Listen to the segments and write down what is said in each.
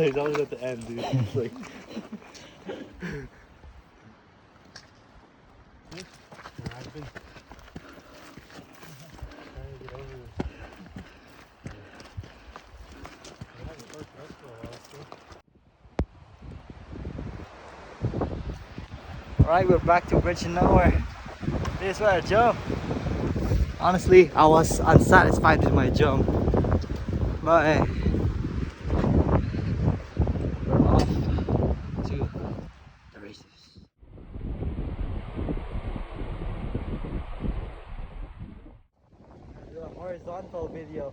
He's always at the end, dude. It's like. Alright, we're back to Bridge of Nowhere. This is where I jump. Honestly, I was unsatisfied with my jump. But hey, we're off to the races. Do a horizontal video.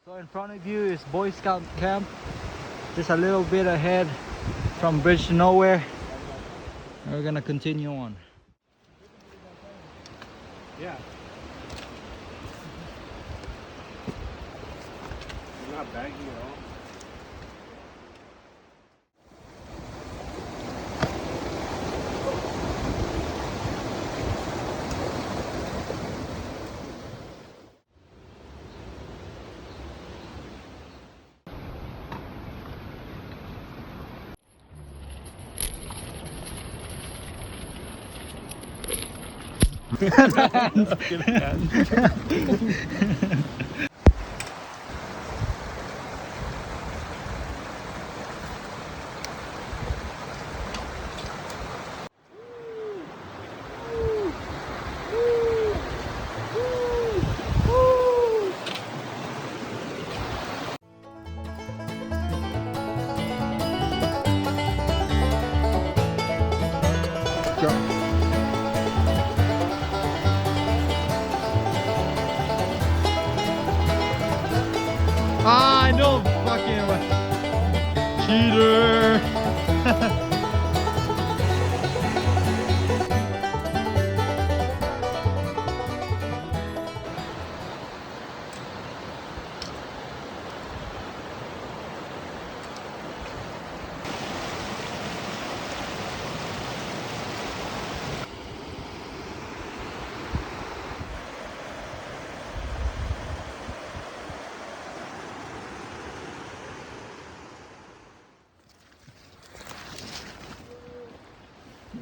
So in front of you is Boy Scout camp, just a little bit ahead from Bridge to Nowhere. And we're gonna continue on. Yeah. You're not baggy at all. I know, fucking cheater.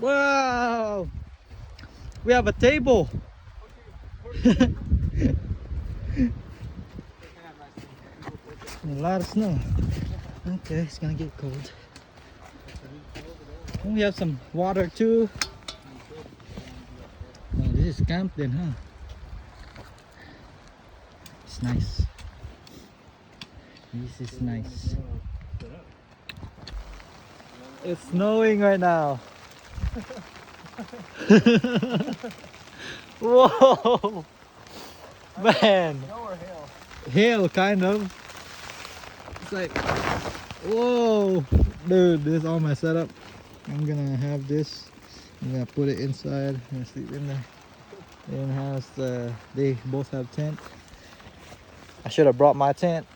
Wow! We have a table. A lot of snow. Okay, it's gonna get cold. And we have some water too. Oh, this is camp then, huh? It's nice. This is nice. It's snowing right now. Whoa! Man! Hail, kind of. It's like, whoa! Dude, this is all my setup. I'm gonna have this. I'm gonna put it inside. I'm gonna sleep in there. In house, they both have tent. I should have brought my tent.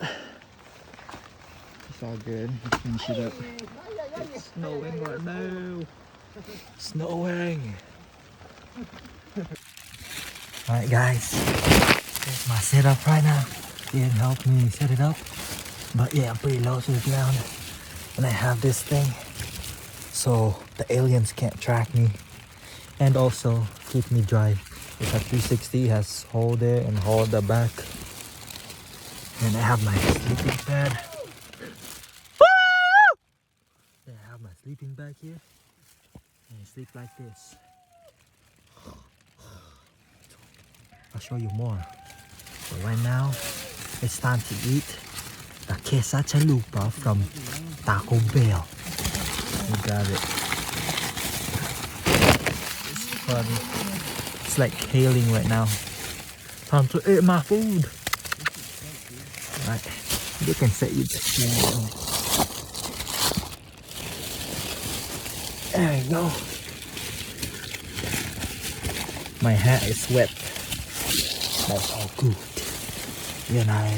It's all good. Let's finish it up. It's snowing right now. Snowing. Alright guys, here's my setup right now. Ian helped me set it up. But yeah, I'm pretty low to the ground. And I have this thing so the aliens can't track me. And also keep me dry. It's a 360, has hole there and hole at the back. And I have my sleeping pad. Then I have my sleeping bag here. And I sleep like this. I'll show you more. But right now, it's time to eat the queso chalupa from Taco Bell. You got it. It's fun. It's like hailing right now. Time to eat my food. Right, you can set you the screen. There you go. My hat is wet. That's all good. You know,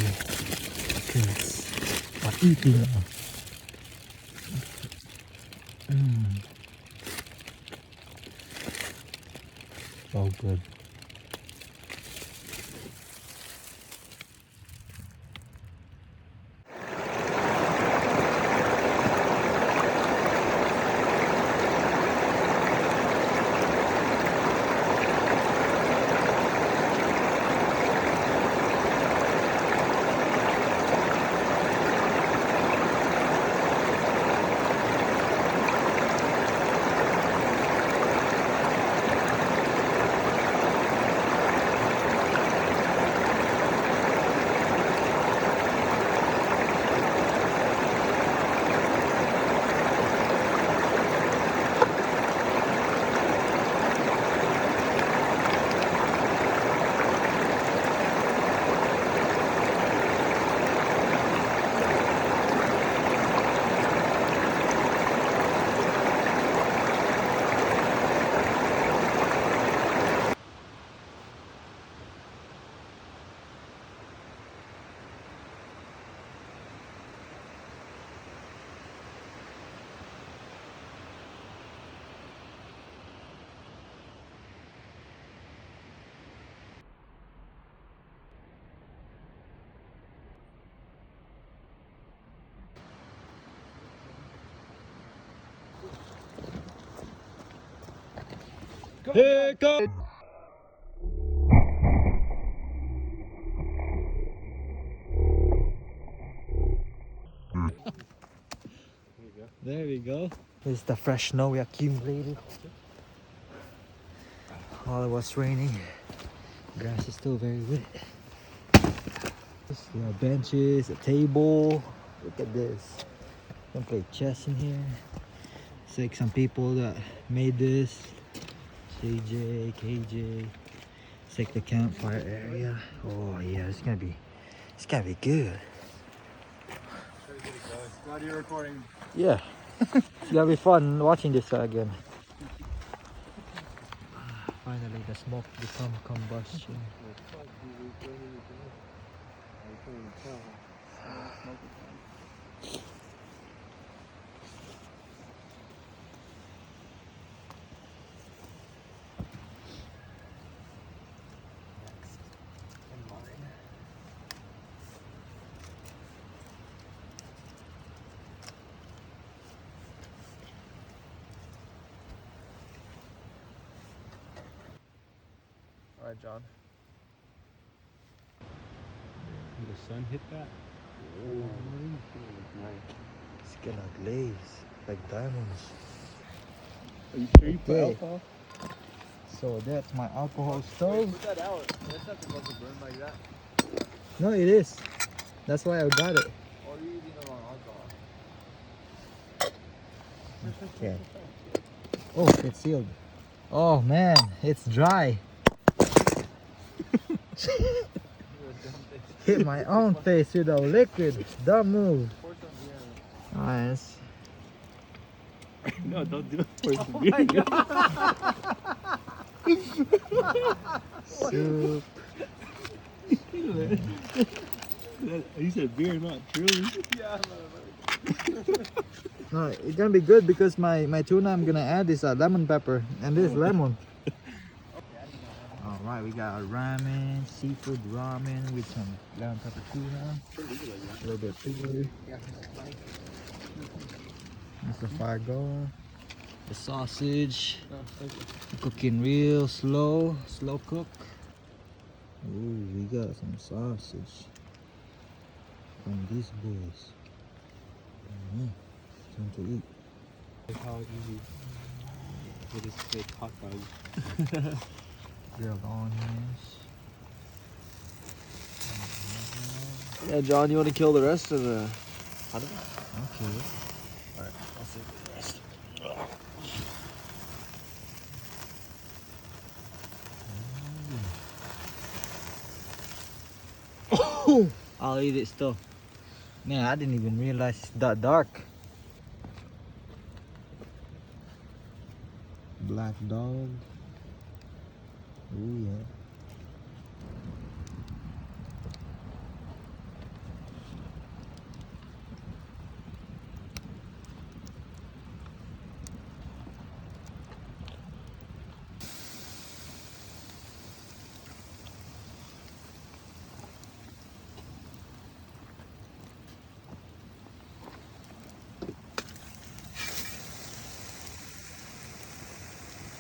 because I'm eating. All good. Here it comes. There we go. This is the fresh snow we accumulated while it was raining. Grass is still very wet. There are benches, a table. Look at this. You can play chess in here. It's like some people that made this. JJ, KJ. It's like the campfire area. Oh yeah, it's gonna be good. Glad you're recording. Yeah. It's gonna be fun watching this again. Finally the smoke become combustion. Alright, John. The sun hit that? It's gonna glaze like diamonds. Are you sure you put Okay. alcohol? So that's my alcohol stove. Put that out. That's not supposed to burn like that. No, it is. That's why I got it. Or are you using the wrong alcohol? Okay. Oh, it's sealed. Oh man, it's dry. Hit my own face with a liquid. Dumb move. Nice. No, don't do it for some Soup. You said beer, not truly. No, it's gonna be good because my tuna I'm gonna add is lemon pepper and this lemon. Alright, we got our ramen, seafood ramen with some lemon pepper tuna. A little bit of chili. That's the fire going. The sausage. Cooking real slow cook. Ooh, we got some sausage from these boys. Time to eat. How easy it is to make hot dogs. Grilled onions. Yeah, John, you want to kill the rest of the hot dog? Okay. Alright, I'll save the rest. I'll eat it still. Man, I didn't even realize it's that dark. Black dog. Ooh yeah.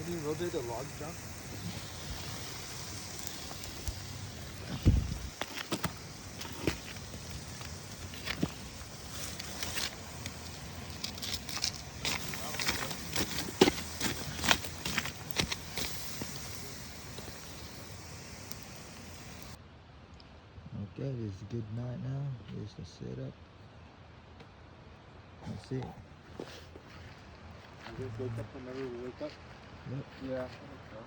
Can you rotate the log, John? Okay, this is good night now. Here's the setup. That's it. You guys wake up whenever we wake up? Yep. Yeah, I think so.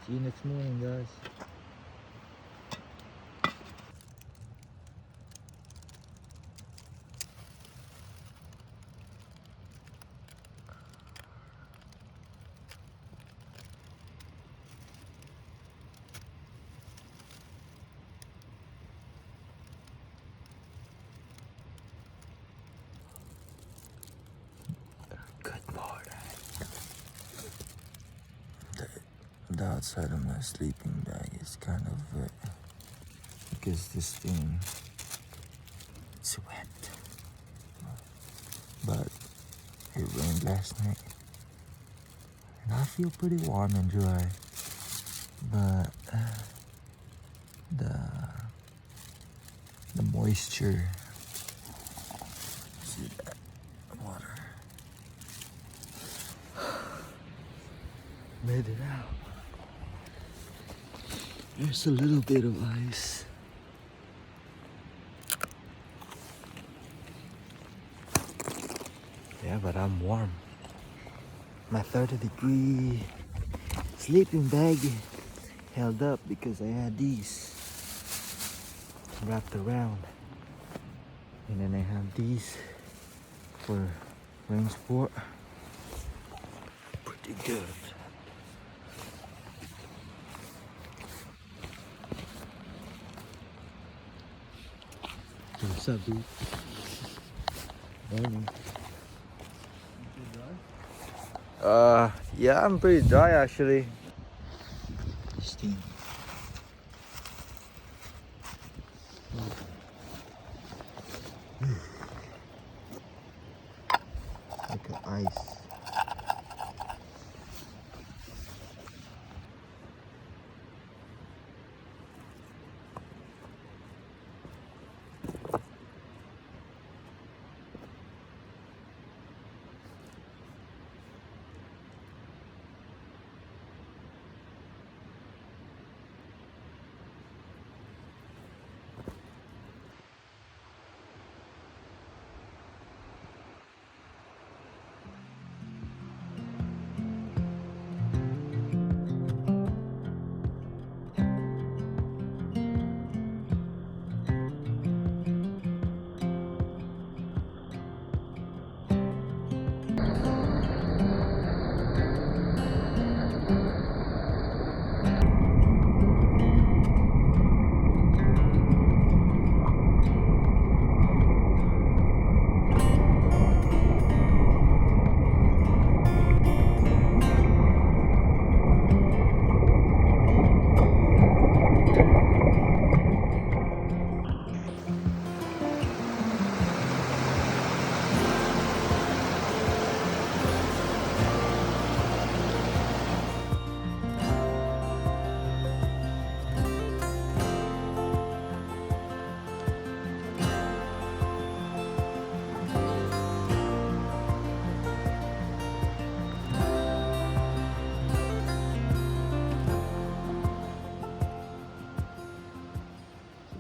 See you next morning, guys. Good morning. The outside of my sleeping bag is kind of wet because this thing it's wet. but it rained last night. And I feel pretty warm and dry. But the moisture, see that water, made it out. There's a little bit of ice. Yeah, but I'm warm. My 30-degree sleeping bag held up because I had these wrapped around, and then I have these for rain sport. Pretty good. What's up, dude? Morning. Yeah, I'm pretty dry actually. Steam. Look at ice.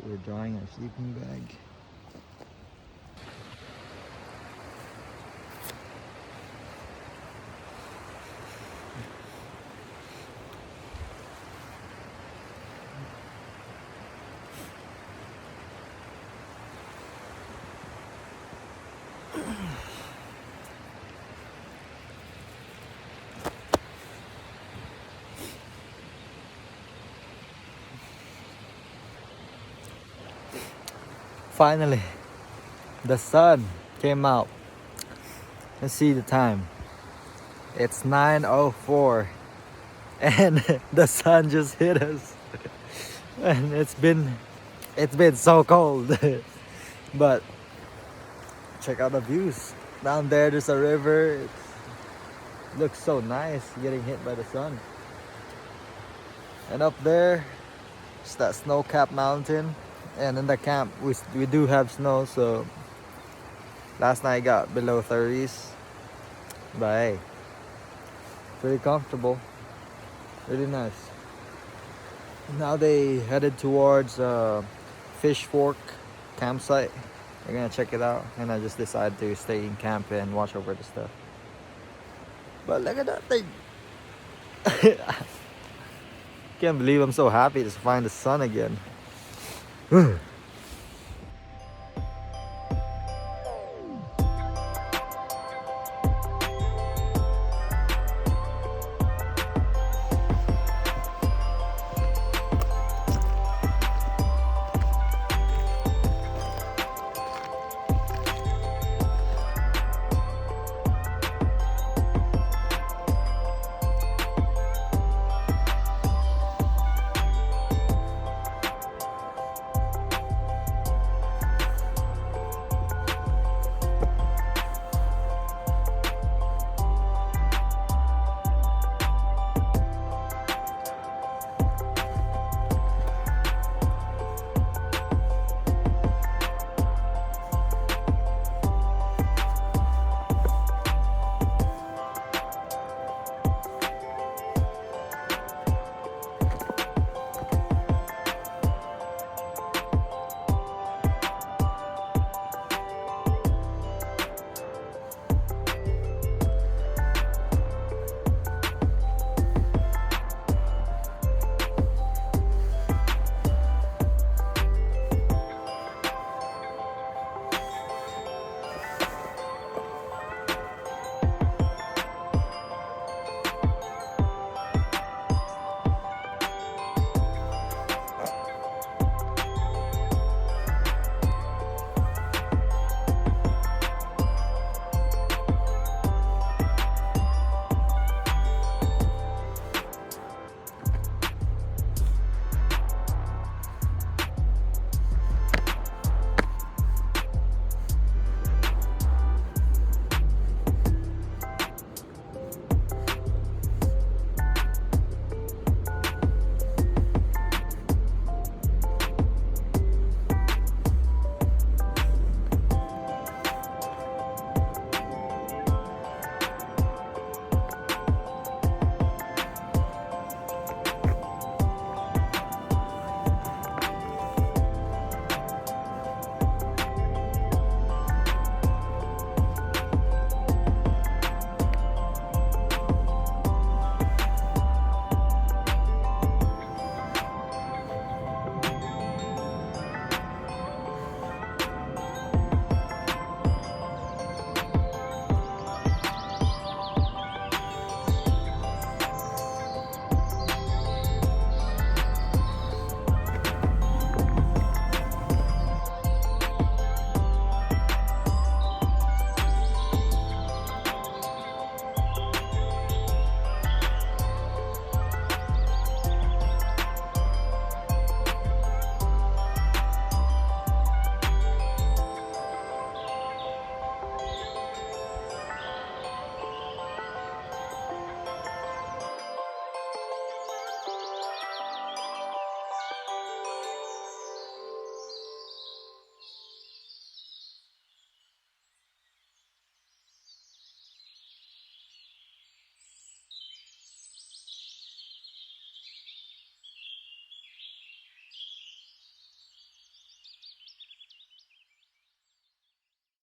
We're drying our sleeping bag. Finally, the sun came out. Let's see the time. It's 9:04 and the sun just hit us. And it's been so cold. But check out the views. Down there's a river. It looks so nice getting hit by the sun. And up there, it's that snow-capped mountain. And in the camp, we do have snow, so last night got below 30s. But hey, pretty comfortable. Really nice. Now they headed towards Fish Fork campsite. We're gonna check it out, and I just decided to stay in camp and watch over the stuff. But look at that thing. Can't believe I'm so happy to find the sun again.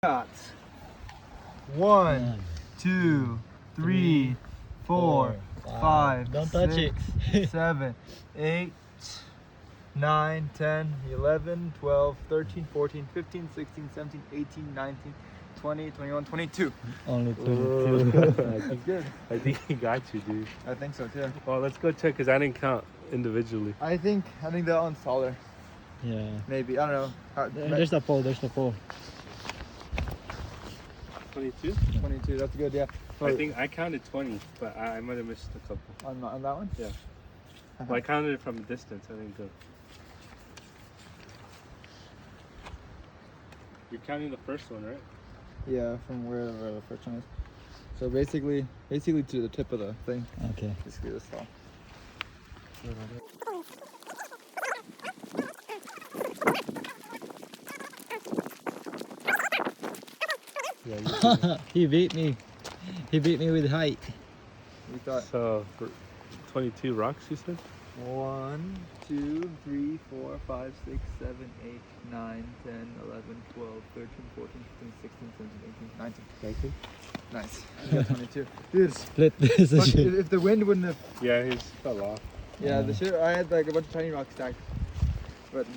Got 1, 2, 3, 4, 5, Don't touch 6, 7, 8, 9, 10, 11, 12, 13, 14, 15, 16, 17, 18, 19, 20, 21, 22. Only That's good. I think he got you, dude. I think so too. Well, let's go check because I didn't count individually. I think that one's taller. Yeah. Maybe. I don't know. There's the pole. There's the pole. 22? 22. That's good. Yeah. I think I counted 20, but I might have missed a couple. On that one. Yeah. Well, I counted it from a distance. I didn't go. You're counting the first one, right? Yeah, from where the first one is. So basically to the tip of the thing. Okay. Basically this tall. Yeah. He beat me. He beat me with height. We thought So, 22 rocks, you said? 1, 2, 3, 4, 5, 6, 7, 8, 9, 10, 11, 12, 13, 14, 15, 16, 17, 18, 19. 19? Nice. You got 22. Dude, Split this but shit. if the wind wouldn't have. Yeah, his fell off. Yeah, the shit. I had like a bunch of tiny rocks stacked. But.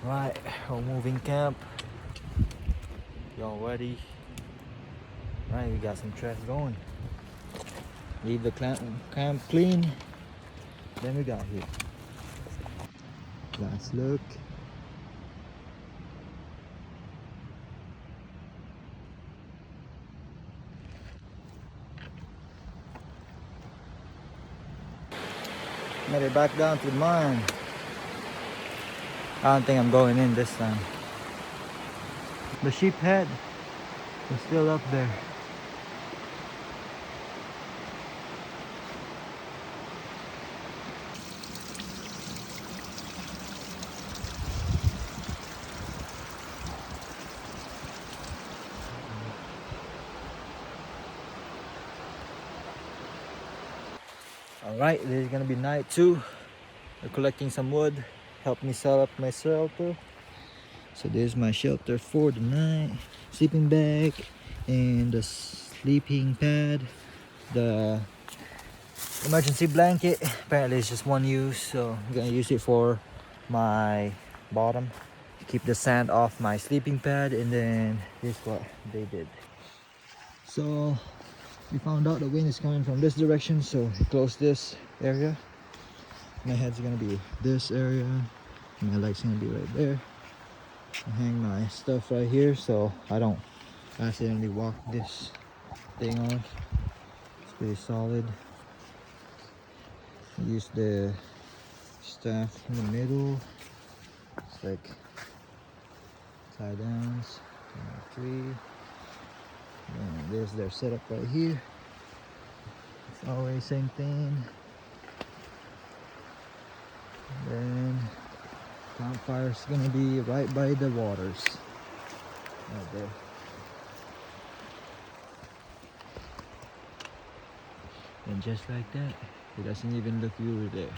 Right, we're moving camp. Y'all ready? Right, we got some trash going. Leave the camp clean. Then we got here. Last look. Made it back down to mine. I don't think I'm going in this time. The sheep head is still up there. Alright, this is gonna be night 2. We're collecting some wood. Help me set up my shelter. So there's my shelter for the night. Sleeping bag and the sleeping pad. The emergency blanket. Apparently it's just one use, so I'm gonna use it for my bottom to keep the sand off my sleeping pad. And then here's what they did. So we found out the wind is coming from this direction, so we closed this area. My head's gonna be this area, My light's gonna be right there. I hang my stuff right here so I don't accidentally walk this thing off. It's pretty solid. Use the staff in the middle. It's like tie downs, tree. And there's their setup right here. It's always same thing. Then campfire's gonna be right by the waters. Right there. And just like that, it doesn't even look you were there.